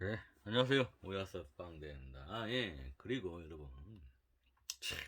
네, 안녕하세요. 오야스 빵대입니다. 예. 그리고 여러분, 참,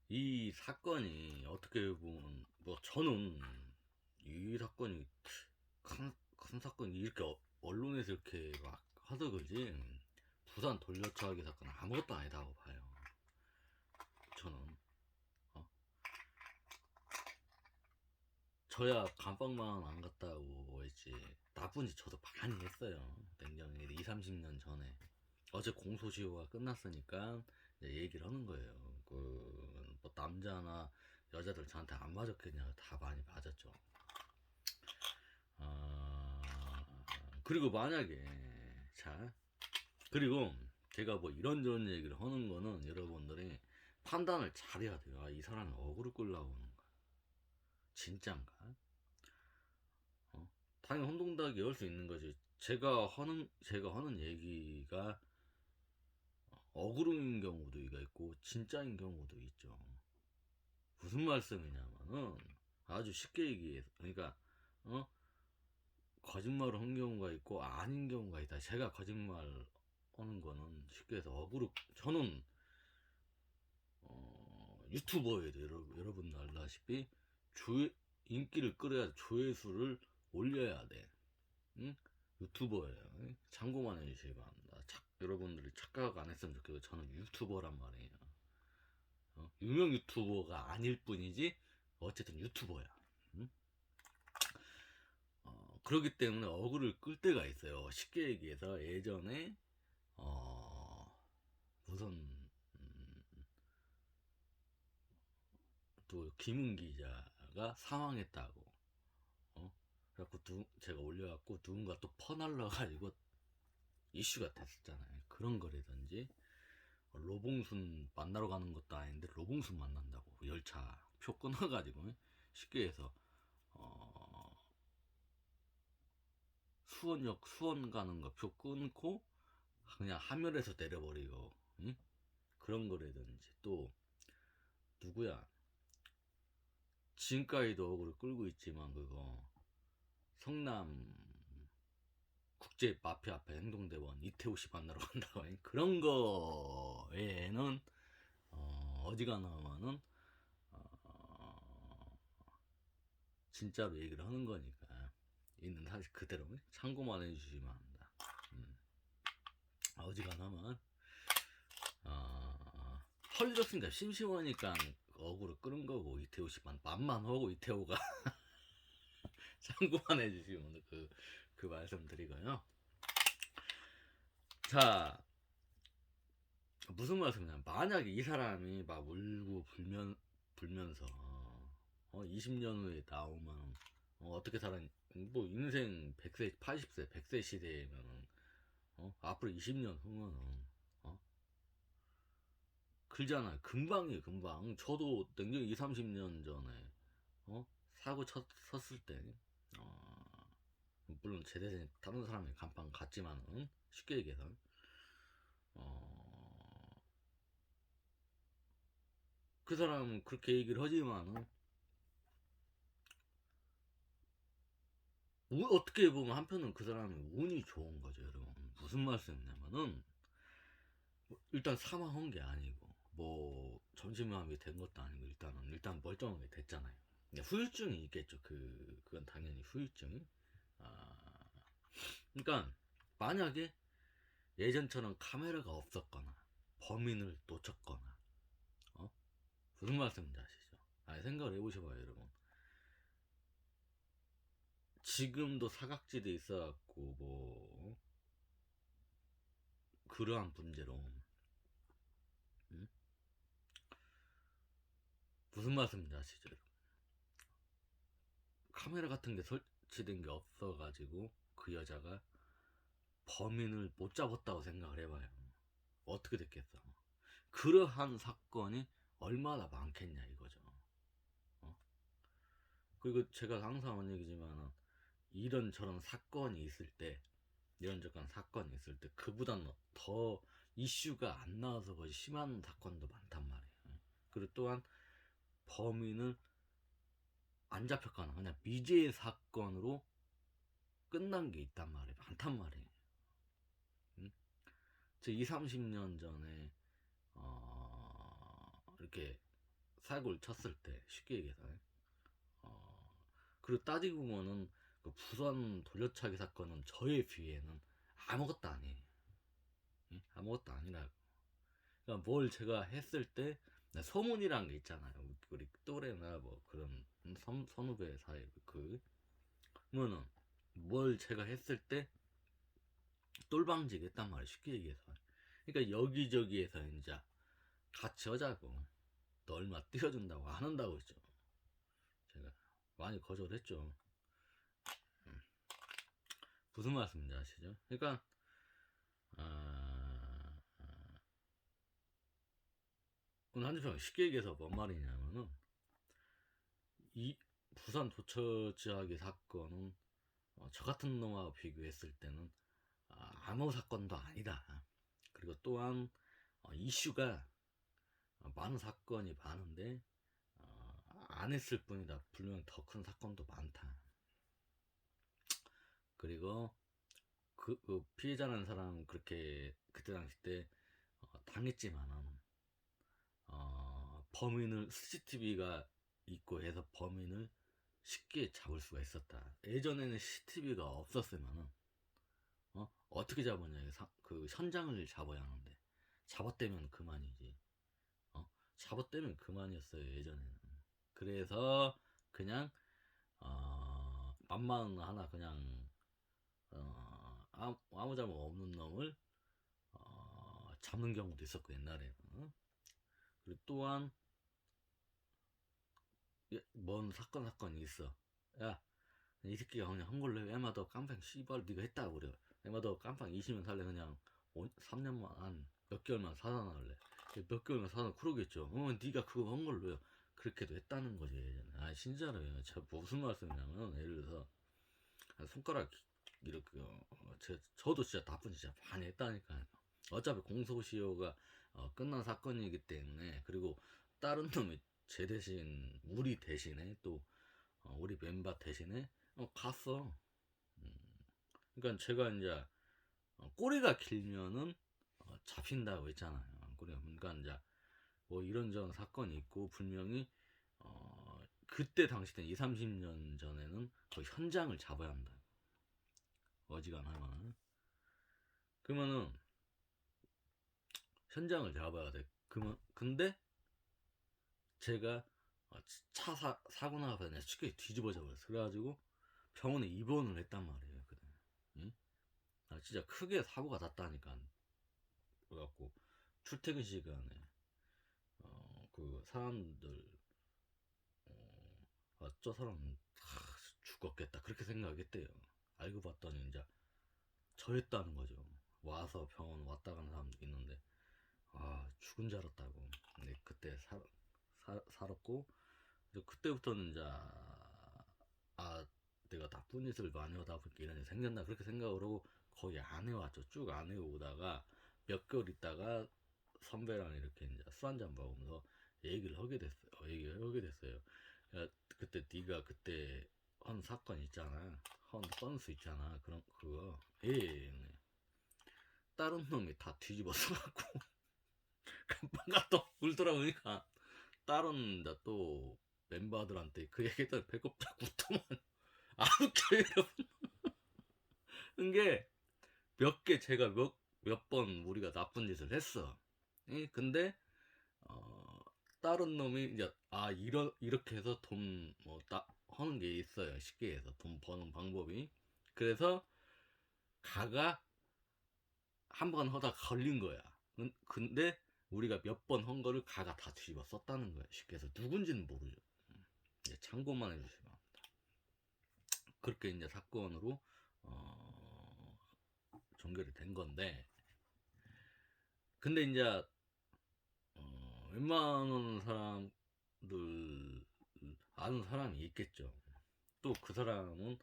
이 사건이 어떻게 보면, 저는 이 사건이 큰 사건이 이렇게 언론에서 이렇게 막 하서 그지, 부산 돌려차기 사건 아무것도 아니다고 봐요. 저는. 어? 저야 감방만 안 갔다고 했지. 나쁜 짓 저도 많이 했어요. 냉정히 2, 30년 전에. 어제 공소시효가 끝났으니까 이제 얘기를 하는 거예요. 뭐 남자나 여자들 저한테 안 맞았겠냐? 다 많이 맞았죠. 아, 그리고 만약에 자, 그리고 제가 뭐 이런저런 얘기를 하는 거는 여러분들이 판단을 잘해야 돼요. 이 사람이 어그로 끌려고 하는 거야. 진짠가? 어? 당연히 혼동나게 할 수 있는 거지. 제가 하는 얘기가 어그로인 경우도 있고 진짜인 경우도 있죠. 무슨 말씀이냐면은 아주 쉽게 얘기해서 그러니까 어 거짓말을 한 경우가 있고 아닌 경우가 있다. 제가 거짓말 하는 거는 쉽게 해서 어그로 저는 유튜버예요. 여러분 알다시피 조 인기를 끌어야 조회수를 올려야 돼. 응? 유튜버예요. 참고만 해주시기 바랍니다. 여러분들이 착각 안 했으면 좋겠고 저는 유튜버란 말이에요. 유명 유튜버가 아닐 뿐이지 어쨌든 유튜버야. 응? 그렇기 때문에 어그를 끌 때가 있어요. 쉽게 얘기해서 예전에 무슨 또 김은 기자가 사망했다고 그래갖고 제가 올려갖고 누군가 또 퍼날라가지고 이슈가 됐었잖아요. 그런 거라든지 로봉순 만나러 가는 것도 아닌데 로봉순 만난다고 열차 표 끊어가지고 쉽게 해서 어, 수원역 수원 가는 거 표 끊고 그냥 하늘에서 내려버리고 응? 그런 거라든지 또 누구야 지금까지도 억울을 끌고 있지만 그거 성남 국제 마피아 앞에 행동대원 이태호 씨 만나러 간다고 그런 거에는 어지간하면은 어, 진짜로 얘기를 하는 거니까 있는 사실 그대로 참고만 해주시면 합니다. 어지간하면 헐 잃었으니까 심심하니까 어그로 끄는 거고 이태호 씨만 만만하고 이태호가 참고만 해주시면 그 말씀 드리고요. 자, 무슨 말씀이냐. 만약에 이 사람이 막 울고 불면서 20년 후에 나오면 어떻게 살아, 뭐 인생 100세, 80세, 100세 시대에면 앞으로 20년 후면은 글잖아요. 금방이에요, 금방. 저도 냉정히 2, 30년 전에 사고 쳤을 때 물론 제 대신 다른 사람의 간판 같지만은 쉽게 얘기해서 어, 그 사람은 그렇게 얘기를 하지만은 어떻게 보면 한편은 그 사람이 운이 좋은 거죠, 여러분. 무슨 말씀이냐면은 일단 사망한 게 아니고 뭐 정신마비 된 것도 아니고 일단 멀쩡하게 됐잖아요. 후유증이 있겠죠. 그건 당연히 후유증이. 아, 그러니까 만약에 예전처럼 카메라가 없었거나 범인을 놓쳤거나 어? 무슨 말씀인지 아시죠? 생각을 해보셔봐요, 여러분. 지금도 사각지대 있어갖고 뭐 그러한 문제로 음? 무슨 말씀인지 아시죠? 카메라 같은 게 설치된 게 없어가지고 그 여자가 범인을 못 잡았다고 생각을 해봐요. 어떻게 됐겠어? 그러한 사건이 얼마나 많겠냐 이거죠. 어? 그리고 제가 항상 하는 얘기지만 이런저런 사건이 있을 때 이런저런 사건이 있을 때 그보다는 더 이슈가 안 나와서 거의 심한 사건도 많단 말이에요. 그리고 또한 범인을 안 잡혔거나 그냥 미제 사건으로 끝난 게 있단 말이에요. 많단 말이에요. 저 2, 30년 전에 이렇게 사고를 쳤을 때 쉽게 얘기해서 그리고 따지고 보면은 그 부산 돌려차기 사건은 저에 비해는 아무것도 아니에요. 예? 아무것도 아니라고. 그러니까 뭘 제가 했을 때 소문이란 게 있잖아요. 우리 또래나 뭐 그런 선후배 사이 그러면은 뭘 제가 했을 때 똘방지게 했단 말이에요. 쉽게 얘기해서. 그러니까 여기저기에서 이제 같이 하자고. 너 얼마 띄워준다고 안 한다고 했죠. 제가 많이 거절했죠. 무슨 말씀인지 아시죠? 그러니까 오늘 한주평 쉽게 얘기해서 뭔 말이냐면은 이 부산 도처지하기 사건은 저 같은 놈하고 비교했을 때는 아무 사건도 아니다. 그리고 또한 이슈가 많은 사건이 많은데 안 했을 뿐이다. 분명 더 큰 사건도 많다. 그리고 그 피해자라는 사람 그렇게 그때 당시 때 당했지만은 범인을 CCTV가 있고 해서 범인을 쉽게 잡을 수가 있었다. 예전에는 CCTV가 없었으면은 어떻게 잡았냐? 그 현장을 잡아야 하는데 잡았다면 그만이지. 잡았다면 그만이었어요 예전에는. 그래서 그냥 만만 하나 그냥 아무 잘못 없는 놈을 잡는 경우도 있었고 옛날에는. 그리고 또한 뭔 사건이 있어. 야, 이 새끼가 그냥 한 걸로 해. 에마더 깜빵 씨발 네가 했다 그래. 에마더 깜빵 20년 살래 그냥 3년만 한 몇 개월만 사단할래. 몇 개월만 사단 그러겠죠. 네가 그거 한 걸로요. 그렇게도 했다는 거지 예전에. 진짜로요. 저 무슨 말씀이냐면 예를 들어서 손가락 이렇게 저도 진짜 나쁜 진짜 많이 했다니까요. 어차피 공소시효가 끝난 사건이기 때문에. 그리고 다른 놈이 제 대신 우리 대신에 또 우리 멤버 대신에 갔어. 그러니까 제가 이제 꼬리가 길면은 잡힌다고 했잖아요. 꼬리가. 그러니까 이제 뭐 이런저런 사건이 있고 분명히 그때 당시 때 2, 30년 전에는 거의 현장을 잡아야 한다. 어지간하면. 그러면은 현장을 잡아야 돼. 그러면 근데 제가 사고 나서 그냥 쉽게 뒤집어져 버렸어. 그래가지고 병원에 입원을 했단 말이에요. 그때. 응? 진짜 크게 사고가 났다니까. 그래갖고 출퇴근 시간에 그 사람들 저 사람 죽었겠다 그렇게 생각했대요. 알고 봤더니 이제 저였다는 거죠. 와서 병원 왔다 가는 사람도 있는데 죽은 줄 알았다고. 근데 그때 살았고 그때부터는 이제 내가 나쁜 짓을 많이 하다 보니까 이런 일이 생겼나 그렇게 생각을 하고 거의 안 해왔죠. 쭉 안 해오다가 몇 개월 있다가 선배랑 이렇게 이제 술 한잔 먹으면서 얘기를 하게 됐어요. 야, 그때 네가 그때 한 사건 있잖아. 한 건수 있잖아. 그런 그거. 예. 다른 놈이 다 뒤집어서 갖고 깜빡 또 울더라고니까 다른 또 멤버들한테 그 얘기했더니 배꼽 잡고 또만 안 웃겨요 여러분. 그게 몇 개 제가 몇 번 우리가 나쁜 짓을 했어. 근데 다른 놈이 이제 이렇게 해서 돈 하는 게 있어요. 쉽게 해서 돈 버는 방법이. 그래서 가가 한 번 하다 걸린 거야. 근데 우리가 몇 번 한 거를 가가 다 뒤집어 썼다는 거야. 쉽게 해서 누군지는 모르죠. 참고만 해주시면 합니다. 그렇게 이제 사건으로 종결이 된 건데, 근데 이제 웬만한 사람들 아는 사람이 있겠죠. 또 그 사람은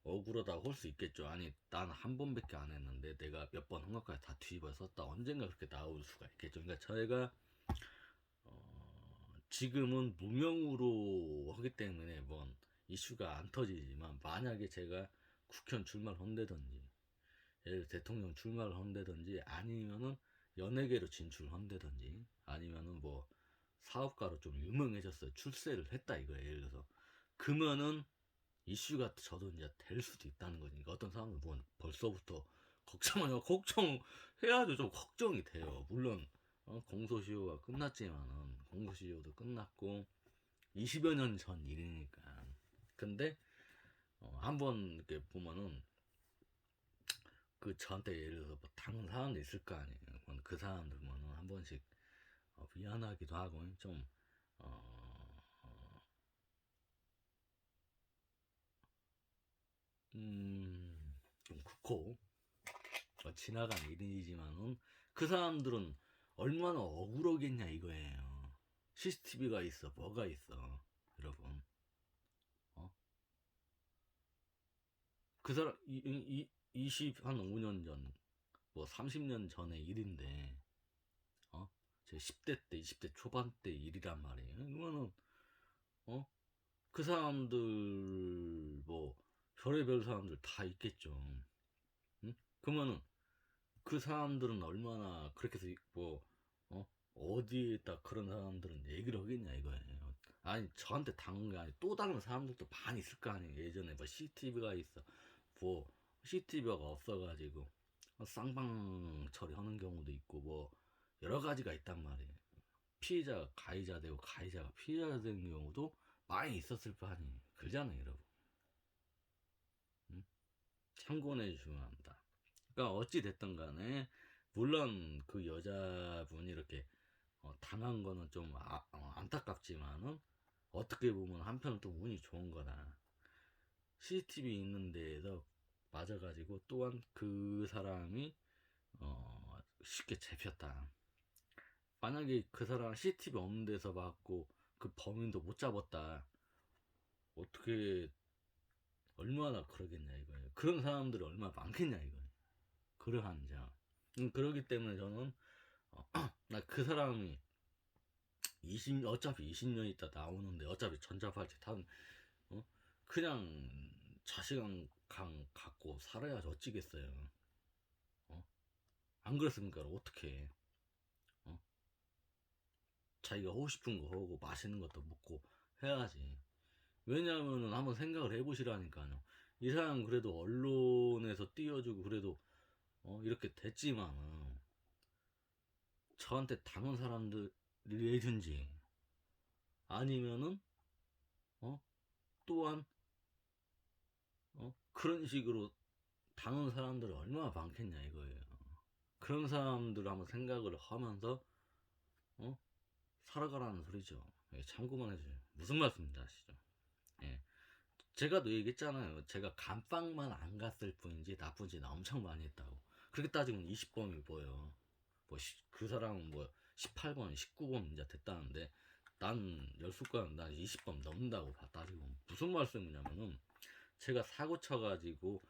억울하다고 할 수 있겠죠. 아니 난 한 번밖에 안 했는데 내가 몇 번 한 것까지 다 뒤집어 썼다. 언젠가 그렇게 나올 수가 있겠죠. 그러니까 저희가 지금은 무명으로 하기 때문에 뭔 이슈가 안 터지지만 만약에 제가 국회의원 출마를 한다든지 예를 대통령 출마를 한다든지 아니면은 연예계로 진출한다든지 아니면은 뭐 사업가로 좀 유명해졌어요. 출세를 했다 이거예요. 예를 들어서 그러면은 이슈가 저도 이제 될 수도 있다는 거니까 어떤 사람은 뭐 벌써부터 걱정하냐 걱정해야죠. 좀 걱정이 돼요. 물론 공소시효가 끝났지만은 공소시효도 끝났고 20여 년 전 일이니까. 근데 한번 이렇게 보면은 그 저한테 예를 들어서 뭐 당한 사람도 있을 거 아니에요. 그 사람들 보면은 한 번씩 미안하기도 하고 좀 어, 어, 좀 그렇고 지나간 일이지만은 그 사람들은 얼마나 억울하겠냐 이거예요. CCTV가 있어, 뭐가 있어, 여러분. 어? 그 사람 20한 5년 전, 뭐 30년 전의 일인데, 제 10대 때, 20대 초반 때 일이란 말이에요. 그러면은 그 사람들 뭐 별의별 사람들 다 있겠죠. 응? 그러면은 그 사람들은 얼마나 그렇게 해서 뭐 어디에다 그런 사람들은 얘기를 하겠냐 이거예요. 아니 저한테 당한 게 아니 또 다른 사람들도 많이 있을 거 아니에요. 예전에 뭐 CCTV가 있어, 뭐 CCTV가 없어가지고 쌍방 처리하는 경우도 있고 뭐 여러 가지가 있단 말이에요. 피해자가 가해자 되고 가해자가 피해자 되는 경우도 많이 있었을 거 아니에요. 그러잖아요, 여러분. 응? 참고해 주시면 합니다. 그러니까 어찌 됐든 간에 물론 그 여자분이 이렇게 당한 거는 좀 안타깝지만은 어떻게 보면 한편은 또 운이 좋은 거다. CCTV 있는 데에서 맞아가지고 또한 그 사람이 쉽게 잡혔다. 만약에 그 사람 CCTV 없는 데서 맞고 그 범인도 못 잡았다. 어떻게 얼마나 그러겠냐 이거예요. 그런 사람들이 얼마나 많겠냐 이거예요. 그러한 점. 그러기 때문에 저는 나 그 사람이 어차피 20년 있다 나오는데 어차피 전자발찌 탄 그냥 자신감 갖고 살아야지 어찌겠어요. 어? 안 그랬습니까? 어떻게 자기가 하고 싶은 거 하고 맛있는 것도 먹고 해야지. 왜냐하면은 한번 생각을 해보시라니까요. 이 사람 그래도 언론에서 띄워주고 그래도 이렇게 됐지만은 저한테 당한 사람들이든지 아니면은 어 또한 그런 식으로 당한 사람들이 얼마나 많겠냐 이거예요. 그런 사람들 한번 생각을 하면서 어? 살아가라는 소리죠. 예, 참고만 해주세요. 무슨 말씀인지 아시죠? 예. 제가 또 얘기했잖아요. 제가 감방만 안 갔을 뿐이지 나쁜 짓 엄청 많이 했다고. 그렇게 따지면 20범이 뭐예요? 그 사람은 뭐 18번, 19번 이제 됐다는데 난 열수건 난 20번 넘는다고 따지고 무슨 말씀이냐면은 제가 사고 쳐가지고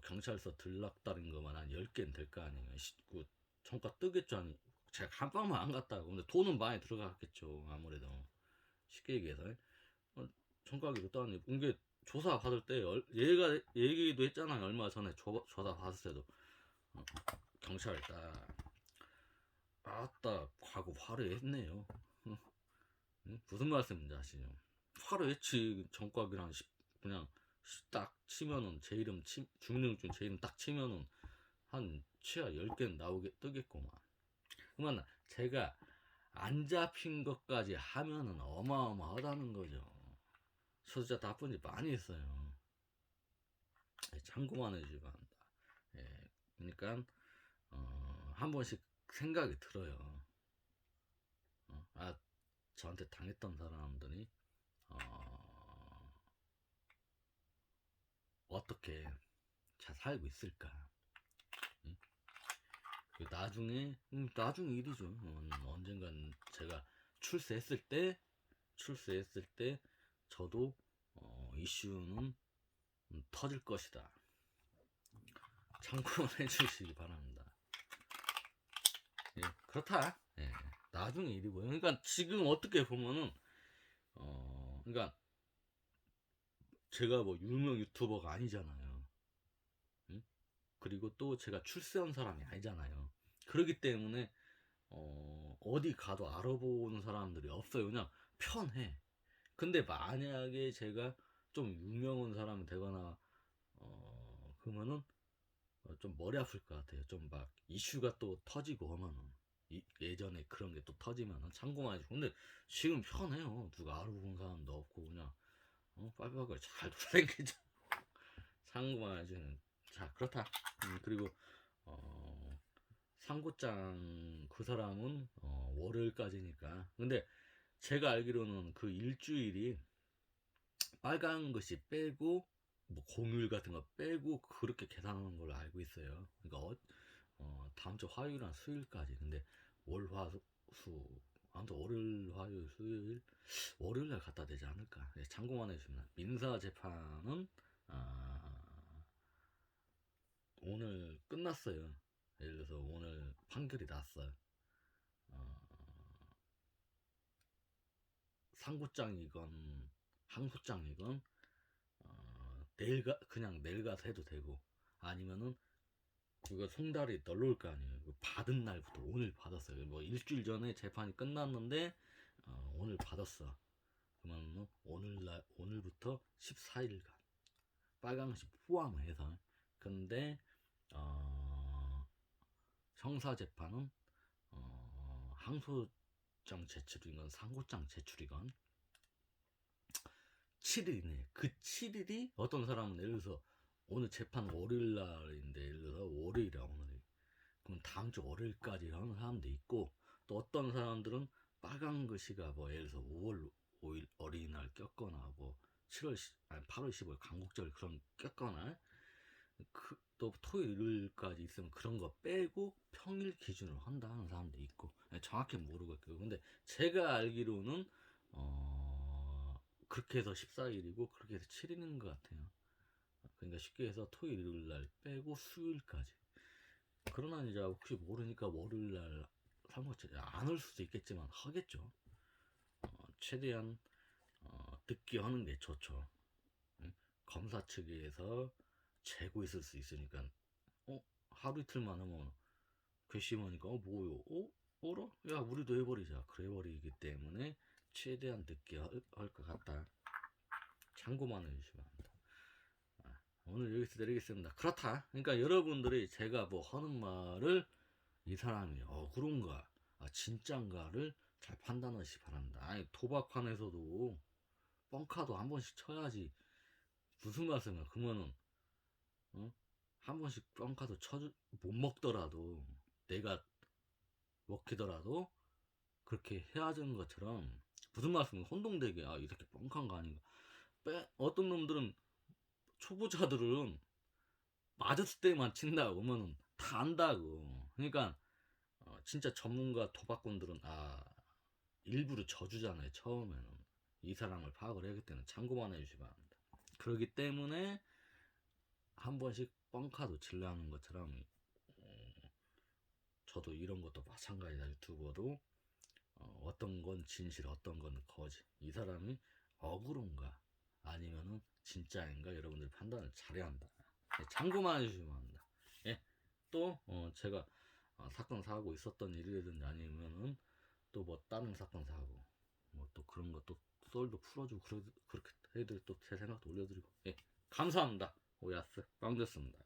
경찰서 들락다른 거만 한 10개는 될 거 아니에요. 그 정가 뜨겠죠. 아니 제가 감방만 안 갔다고. 근데 돈은 많이 들어갔겠죠. 아무래도 쉽게 얘기해서 청가기로 따니 이게 조사 받을 때 얘가 얘기도 했잖아요. 얼마 전에 조사 받을 때도 경찰 딱 아따 하고 화려했네요. 무슨 말씀인지 아시죠? 화려했지. 정과기랑 그냥 딱 치면은 제 이름 주민등록증 제 이름 딱 치면은 한 최하 10개는 나오게 뜨겠구만. 그러면 제가 안 잡힌 것까지 하면은 어마어마하다는 거죠. 저 진짜 나쁜 짓 많이 했어요. 참고만 해주시기 바랍니다. 예, 그러니까 한 번씩 생각이 들어요. 저한테 당했던 사람들이 어떻게 잘 살고 있을까? 응? 나중에 일이죠. 언젠간 제가 출세했을 때 저도 이슈는 터질 것이다. 참고해 주시기 바랍니다. 예, 그렇다. 예, 나중에 일이고요. 그러니까 지금 어떻게 보면은 그러니까 제가 뭐 유명 유튜버가 아니잖아요. 응? 그리고 또 제가 출세한 사람이 아니잖아요. 그렇기 때문에 어디 가도 알아보는 사람들이 없어요. 그냥 편해. 근데 만약에 제가 좀 유명한 사람이 되거나 그러면은 좀 머리 아플 것 같아요. 좀 막 이슈가 또 터지고 하면은 예전에 그런 게 또 터지면은 참고만 해주고. 근데 지금 편해요. 누가 알아보는 사람도 없고 그냥 빨빨하게 잘 돌아다니죠. 참고만 해주는. 자, 그렇다. 그리고 어, 상고장 그 사람은 월요일까지니까. 근데 제가 알기로는 그 일주일이 빨간 것이 빼고 뭐 공휴일 같은 거 빼고 그렇게 계산하는 걸로 알고 있어요. 그러니까 다음 주 화요일이나 수요일까지. 근데 월화수 아무튼 월요일 화요일 수요일 월요일날 갖다 대지 않을까. 예, 참고만 해주시면. 민사 재판은 오늘 끝났어요. 예를 들어서 오늘 판결이 났어요. 어, 상고장이건 항소장이건 그냥 내일 가서 해도 되고, 아니면은 그거 송달이 널려올 거 아니에요. 받은 날부터 오늘 받았어요. 뭐 일주일 전에 재판이 끝났는데 오늘 받았어. 그러면 오늘부터 14일간 빨강시 포함해서. 근데 형사 재판은 항소장 제출이건 상고장 제출이건 7일이네. 그 7일이 어떤 사람은 예를 들어서 오늘 재판 월요일 날인데 예를 들어서 월요일이야 오늘. 그럼 다음 주 월요일까지 하는 사람도 있고, 또 어떤 사람들은 빨간 글씨가 뭐 예를 들어서 5월 5일 어린이날 꼈거나 뭐 8월 15일 강국절 그런 꼈거나 또 토요일까지 있으면 그런 거 빼고 평일 기준으로 한다 하는 사람도 있고. 정확히 모르겠고요. 근데 제가 알기로는 그렇게 해서 14일이고 그렇게 해서 7일인 것 같아요. 그러니까 쉽게 해서 토요일 날 빼고 수요일까지. 그러나 이제 혹시 모르니까 월요일 날 삼고체 안올 수도 있겠지만 하겠죠. 최대한 늦게 하는 게 좋죠. 응? 검사 측에서 재고 있을 수 있으니까. 하루 이틀만 하면 괘씸하니까 뭐요? 어라? 야 우리도 해버리자. 그래 버리기 때문에 최대한 늦게 할 것 같다. 참고만 해주시면 합니다. 오늘 여기서 내리겠습니다. 그렇다. 그러니까 여러분들이 제가 뭐 하는 말을 이 사람이 그런가 진짠가를 잘 판단하시 바랍니다. 아니 도박판에서도 뻥카도 한 번씩 쳐야지. 무슨 말씀이야. 그러면은 한 번씩 뻥카도 못 먹더라도 내가 먹히더라도 그렇게 해야 되는 것처럼. 무슨 말씀이야. 혼동되게 이렇게 뻥칸 거 아닌가. 어떤 놈들은 초보자들은 맞았을 때만 친다고 하면은 다 안다고. 그러니까 진짜 전문가 도박꾼들은 일부러 져주잖아요. 처음에는 이 사람을 파악을 해야기 때문에 참고만 해주시기 바랍니다. 그렇기 때문에 한 번씩 뻥카도 질러하는 것처럼 저도 이런 것도 마찬가지다. 유튜버도 어떤 건 진실 어떤 건 거짓, 이 사람이 억울한가 아니면은 진짜인가 여러분들이 판단을 잘해야 한다. 참고만 해주시면 합니다. 예. 또 제가 사건 사고 있었던 일이라든지 아니면은 또 뭐 다른 사건 사고 뭐 또 그런 것도 썰도 풀어주고 그렇게 해드릴 또 제 생각도 올려드리고. 예. 감사합니다. 오야스 빵 됐습니다.